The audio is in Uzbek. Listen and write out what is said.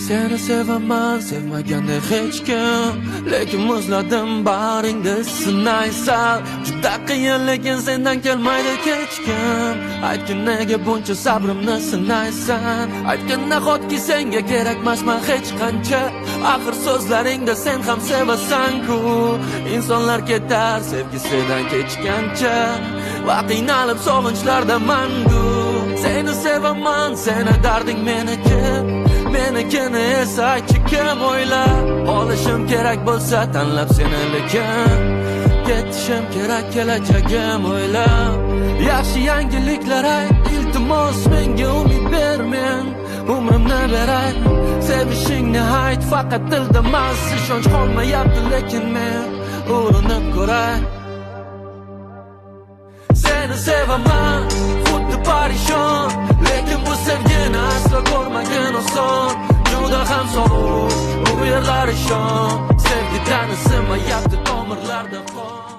Seni sevaman, sevmaganda hech kim, lekin muzladim baringda sinaysan. Juda qiyin, lekin sendan kelmaydi hech kim. Aytgin nega buncha sabrimni sinaysan? Aytgin nahotki senga kerakmasman hech qancha. Axir so'zlaringda sen ham sevasan-ku. Insonlar ketar sevgisidan kechgancha, va qiynalib sog'inchlarda mangu. Seni sevaman, seni darding meniki, menikini esa aytchi kim o'ylab. Olishim kerak bo'lsa tanlab seni, lekin ketishim kerak kelajagim o'ylab. Yaxshi yangiliklar ayt, iltimos menga umid ber, men umrimni beray. Sevishingni ayt, faqat dilda emas, ishonch qolmayapti, lekin men urinib ko'ray. Seni sevaman, xuddi parishon, lekin bu sevgini aslo ko'rmagin oson. Juda ham sovuq, bu yerlar ishon, sevgidan isimayapti tomirlarda qon.